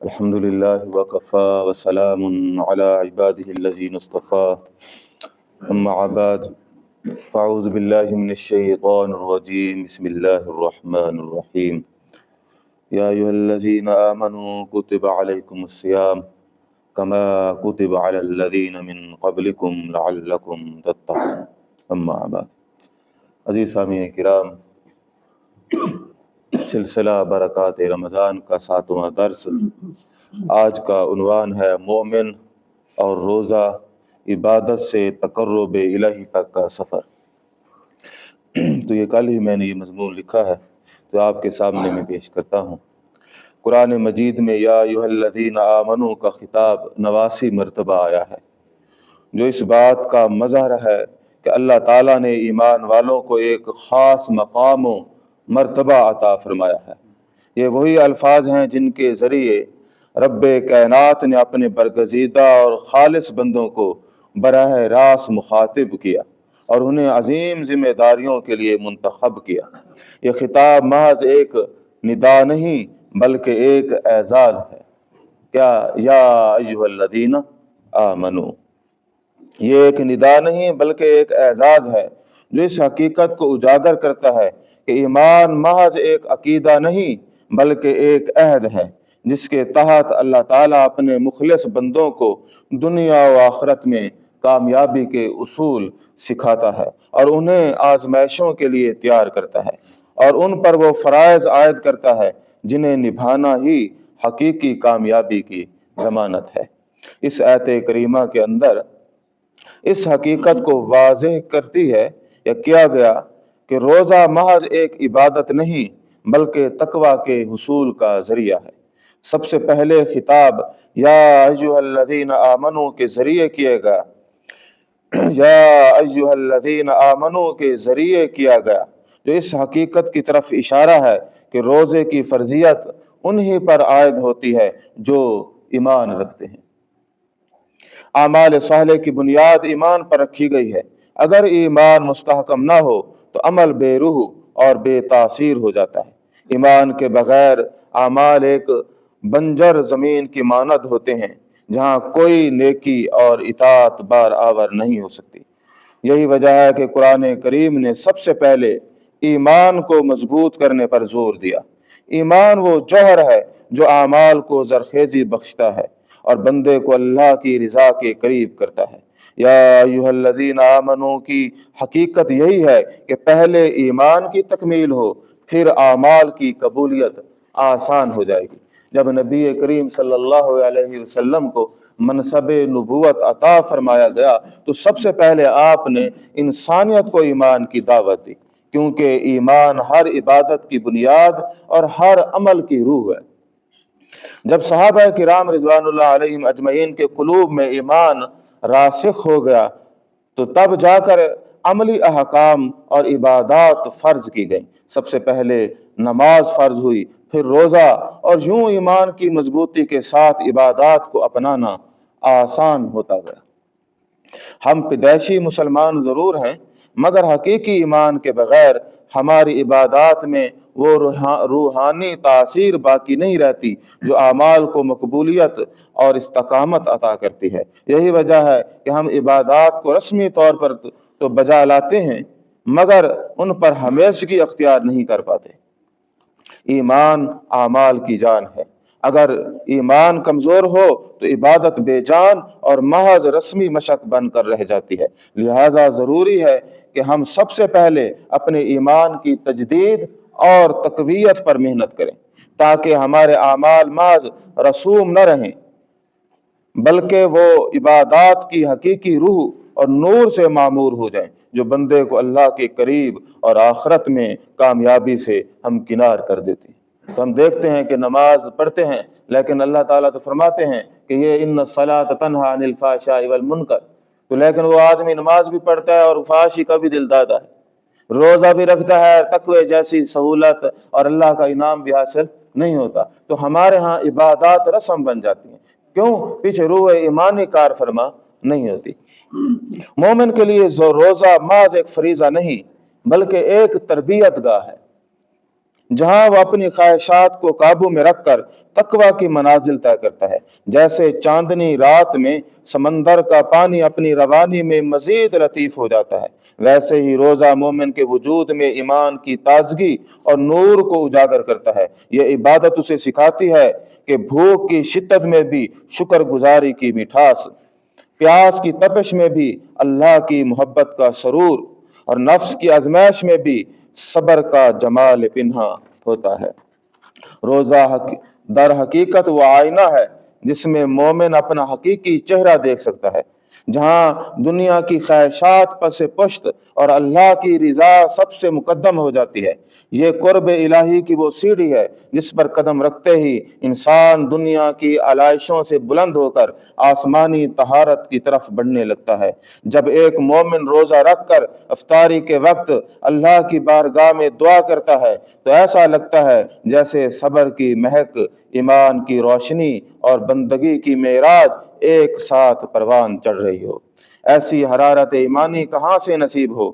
الحمد لله وكفى وسلام على عباده الذين اصطفى أما بعد فأعوذ بالله من الشيطان الرجيم بسم الله الرحمن الرحيم يا أيها الذين آمنوا كتب عليكم الصيام كما كتب على الذين من قبلكم لعلكم تتقون أما بعد عزیز سامعین کرام، سلسلہ برکات رمضان کا 7واں درس آج کا عنوان ہے مومن اور روزہ عبادت سے تقرب الہی تک کا سفر۔ تو یہ کل ہی میں نے یہ مضمون لکھا ہے تو آپ کے سامنے میں پیش کرتا ہوں۔ قرآن مجید میں یا ایھا الذین آمنوا کا خطاب 89 مرتبہ آیا ہے، جو اس بات کا مظہر ہے کہ اللہ تعالیٰ نے ایمان والوں کو ایک خاص مقام و مرتبہ عطا فرمایا ہے۔ یہ وہی الفاظ ہیں جن کے ذریعے رب کائنات نے اپنے برگزیدہ اور خالص بندوں کو براہ راست مخاطب کیا اور انہیں عظیم ذمہ داریوں کے لیے منتخب کیا۔ یہ خطاب محض ایک ندا نہیں بلکہ ایک اعزاز ہے۔ کیا یا ایھا الذین آمنو، یہ ایک ندا نہیں بلکہ ایک اعزاز ہے جو اس حقیقت کو اجاگر کرتا ہے کہ ایمان محض ایک عقیدہ نہیں بلکہ ایک عہد ہے جس کے تحت اللہ تعالیٰ اپنے مخلص بندوں کو دنیا و آخرت میں کامیابی کے اصول سکھاتا ہے اور انہیں آزمائشوں کے لیے تیار کرتا ہے اور ان پر وہ فرائض عائد کرتا ہے جنہیں نبھانا ہی حقیقی کامیابی کی ضمانت ہے۔ اس آیت کریمہ کے اندر اس حقیقت کو واضح کرتی ہے یا کیا گیا کہ روزہ محض ایک عبادت نہیں بلکہ تقویٰ کے حصول کا ذریعہ ہے۔ سب سے پہلے خطاب یا ایھا الذین آمنو کے ذریعے کیا گیا، یا ایھا الذین آمنو کے ذریعے کیا گیا، جو اس حقیقت کی طرف اشارہ ہے کہ روزے کی فرضیت انہی پر عائد ہوتی ہے جو ایمان رکھتے ہیں۔ اعمال صالح کی بنیاد ایمان پر رکھی گئی ہے۔ اگر ایمان مستحکم نہ ہو تو عمل بے روح اور بے تاثیر ہو جاتا ہے۔ ایمان کے بغیر اعمال ایک بنجر زمین کی مانند ہوتے ہیں جہاں کوئی نیکی اور اطاعت بار آور نہیں ہو سکتی۔ یہی وجہ ہے کہ قرآن کریم نے سب سے پہلے ایمان کو مضبوط کرنے پر زور دیا۔ ایمان وہ جوہر ہے جو اعمال کو زرخیزی بخشتا ہے اور بندے کو اللہ کی رضا کے قریب کرتا ہے۔ یا ایھا الذین آمنو کی حقیقت یہی ہے کہ پہلے ایمان کی تکمیل ہو، پھر اعمال کی قبولیت آسان ہو جائے گی۔ جب نبی کریم صلی اللہ علیہ وسلم کو منصب نبوت عطا فرمایا گیا تو سب سے پہلے آپ نے انسانیت کو ایمان کی دعوت دی، کیونکہ ایمان ہر عبادت کی بنیاد اور ہر عمل کی روح ہے۔ جب صحابہ کرام رضوان اللہ علیہم اجمعین کے قلوب میں ایمان راسخ ہو گیا تو تب جا کر عملی احکام اور عبادات فرض کی گئیں۔ سب سے پہلے نماز فرض ہوئی، پھر روزہ، اور یوں ایمان کی مضبوطی کے ساتھ عبادات کو اپنانا آسان ہوتا گیا۔ ہم پیدائشی مسلمان ضرور ہیں مگر حقیقی ایمان کے بغیر ہماری عبادات میں وہ روحانی تاثیر باقی نہیں رہتی جو اعمال کو مقبولیت اور استقامت عطا کرتی ہے۔ یہی وجہ ہے کہ ہم عبادات کو رسمی طور پر تو بجا لاتے ہیں مگر ان پر ہمیشگی اختیار نہیں کر پاتے۔ ایمان اعمال کی جان ہے۔ اگر ایمان کمزور ہو تو عبادت بے جان اور محض رسمی مشق بن کر رہ جاتی ہے۔ لہٰذا ضروری ہے کہ ہم سب سے پہلے اپنے ایمان کی تجدید اور تقویت پر محنت کریں تاکہ ہمارے اعمال محض رسوم نہ رہیں بلکہ وہ عبادات کی حقیقی روح اور نور سے معمور ہو جائیں جو بندے کو اللہ کے قریب اور آخرت میں کامیابی سے ہمکنار کر دیتی ہیں۔ تو ہم دیکھتے ہیں کہ نماز پڑھتے ہیں لیکن اللہ تعالیٰ تو فرماتے ہیں کہ یہ ان الصلاۃ تنہی عن الفحشاء والمنکر، تو لیکن وہ آدمی نماز بھی پڑھتا ہے اور فحاشی کا بھی دل دادا ہے، روزہ بھی رکھتا ہے، تقوی جیسی سہولت اور اللہ کا انعام بھی حاصل نہیں ہوتا، تو ہمارے ہاں عبادات رسم بن جاتی ہیں۔ کیوں؟ پیچھے روح ایمانی کار فرما نہیں ہوتی۔ مومن کے لیے روزہ محض ایک فریضہ نہیں بلکہ ایک تربیت گاہ ہے जहां वो अपनी ख्वाहिशात को काबू में रखकर तकवा की मनाजिल तय करता है। जैसे चांदनी रात में समंदर का पानी अपनी रवानी में मजीद लतीफ हो जाता है, वैसे ही रोजा मोमिन के वजूद में ईमान की ताजगी और नूर को उजागर करता है। ये इबादत उसे सिखाती है कि भूख की शिद्दत में भी शुक्रगुजारी की मिठास, प्यास की तपिश में भी अल्लाह की मोहब्बत का सरूर और नफ्स की आजमाइश में भी सब्र का जमाल पिन्हा होता है। रोजा दर हकीकत वो आईना है जिसमें मोमिन अपना हकीकी चेहरा देख सकता है। जहां दुनिया की ख्वाहिशात पर से पुश्त और अल्लाह की रिजा सबसे मुकद्दम हो जाती है। ये कुर्ब इलाही की वो सीढ़ी है जिस पर कदम रखते ही इंसान दुनिया की आलाइशों से बुलंद होकर आसमानी तहारत की तरफ बढ़ने लगता है। जब एक मोमिन रोजा रखकर इफ्तारी के वक्त अल्लाह की बारगाह में दुआ करता है तो ऐसा लगता है जैसे सब्र की महक, ईमान की रोशनी और बंदगी की मेराज एक साथ परवान चढ़ रही हो। ऐसी हरारत ईमानी कहाँ से नसीब हो?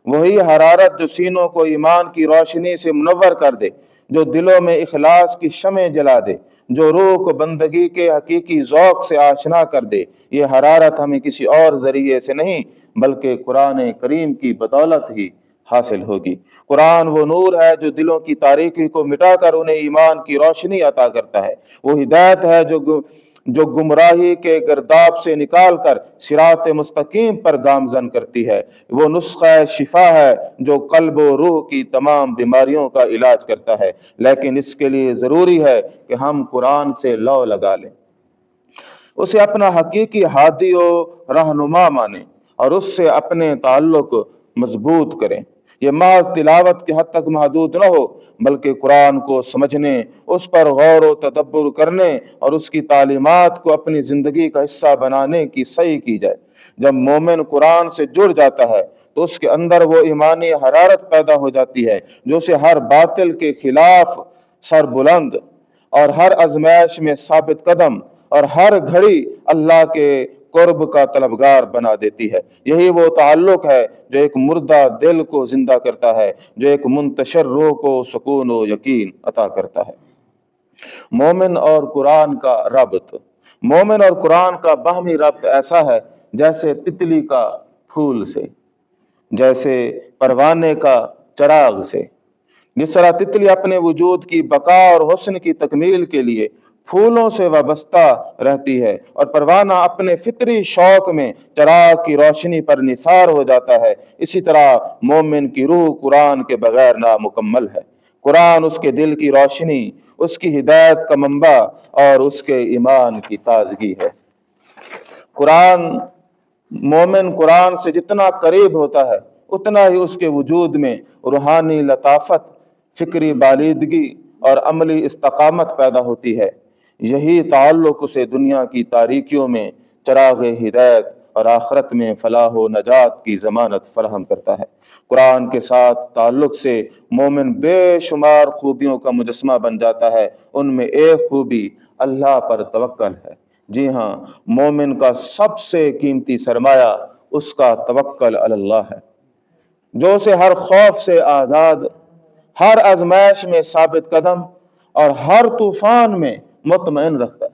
वही हरारत जो सीनों को ईमान की रोशनी से मुनव्वर कर दे, जो दिलों में इखलास की शमें जला दे, जो रूह को बंदगी के हकीकी ज़ौक़ से आशना कर दे। ये हरारत हमें किसी और जरिए से नहीं बल्कि कुरान करीम की बदौलत ही हासिल होगी। कुरान वो नूर है जो दिलों की तारीकी को मिटाकर उन्हें ईमान की रोशनी अता करता है। वो हिदायत है जो गुमराही के गर्दाब से निकाल कर सिरात मुस्तकीम पर गामजन करती है। वो नुस्खा शिफा है जो कल्ब और रूह की तमाम बीमारियों का इलाज करता है। लेकिन इसके लिए ज़रूरी है कि हम कुरान से लौ लगा लें, उसे अपना हकीकी हादी और रहनुमा माने और उससे अपने ताल्लुक मजबूत करें। ये महज तिलावत की हद तक महदूद न हो बल्कि कुरान को समझने, उस पर गौर व तदब्बुर करने और उसकी तालीमात को अपनी जिंदगी का हिस्सा बनाने की सही की जाए। जब मोमिन कुरान से जुड़ जाता है तो उसके अंदर वो ईमानी हरारत पैदा हो जाती है जो उसे हर बातिल के खिलाफ सर बुलंद और हर आजमाइश में साबित कदम और हर घड़ी अल्लाह के कुर्ब का तलबगार बना देती है। यही वो ताल्लुक है जो एक मुर्दा दिल को जिंदा करता है, जो एक मुंतशर रूह को सुकून व यकीन अता करता है। मोमिन और कुरान का रब्त। मोमिन और कुरान का बाहमी रब्त ऐसा है जैसे तितली का फूल से, जैसे परवाने का चराग से। जिस तरह तितली अपने वजूद की बका और हुस्न की तकमील के लिए फूलों से वाबस्ता रहती है और परवाना अपने फितरी शौक में चराग की रोशनी पर निसार हो जाता है, इसी तरह मोमिन की रूह कुरान के बगैर नामुकम्मल है। कुरान उसके दिल की रोशनी, उसकी हिदायत का मंबा और उसके ईमान की ताजगी है। मोमिन कुरान से जितना करीब होता है उतना ही उसके वजूद में रूहानी लताफत, फिक्री बालिदगी और अमली इस्तकामत पैदा होती है। यही ताल्लुक उसे दुनिया की तारीकियों में चराग हिदायत और आखिरत में फलाह व नजात की जमानत फराहम करता है। कुरान के साथ ताल्लुक से मोमिन बेशुमार खूबियों का मुजस्मा बन जाता है। उनमें एक खूबी अल्लाह पर तवक्कल है। जी हाँ, मोमिन का सबसे कीमती सरमाया उसका तवक्कल अल्लाह है, जो उसे हर खौफ से आज़ाद, हर आजमाइश में साबित कदम और हर तूफान में मुतमईन रखता है।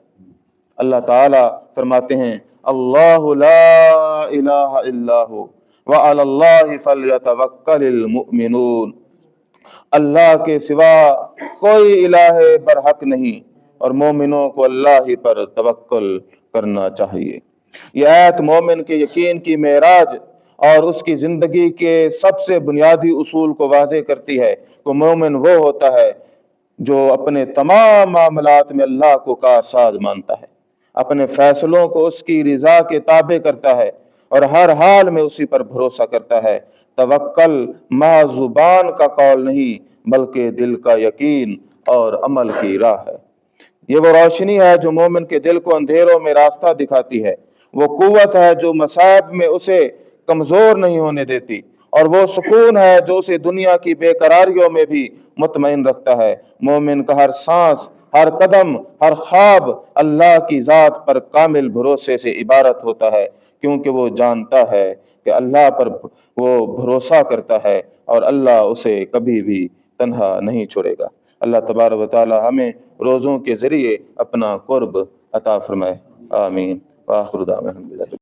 अल्लाह ताला फरमाते हैं, अल्लाहु ला इलाहा इल्लाहु व अलल्लाहि फलयतवक्कलिल मुमिनून। अल्लाह के सिवा कोई इलाहे बरहक नहीं और मोमिनों को अल्लाह ही पर तवक्कुल करना चाहिए। यह आयत मोमिन के यकीन की मेराज और उसकी जिंदगी के सबसे बुनियादी उसूल को वाज़े करती है। तो मोमिन वो होता है जो अपने तमाम मामलात में अल्लाह को कारसाज मानता है, अपने फैसलों को उसकी रिजा के ताबे करता है और हर हाल में उसी पर भरोसा करता है। तवक्कल महज जुबान का कौल नहीं बल्कि दिल का यकीन और अमल की राह है। ये वो रोशनी है जो मोमिन के दिल को अंधेरों में रास्ता दिखाती है। वो कुव्वत है जो मसाइब में उसे कमजोर नहीं होने देती और वो सुकून है जो उसे दुनिया की बेकरारियों में भी मुतमईन रखता है। मोमिन का हर सांस, हर कदम, हर ख्वाब अल्लाह की जात पर कामिल भरोसे से इबारत होता है, क्योंकि वो जानता है कि अल्लाह पर वो भरोसा करता है और अल्लाह उसे कभी भी तन्हा नहीं छोड़ेगा। اللہ تبارک و تعالی ہمیں روزوں کے ذریعے اپنا قرب عطا فرمائے، آمین۔ وآخر دعوانا الحمدللہ۔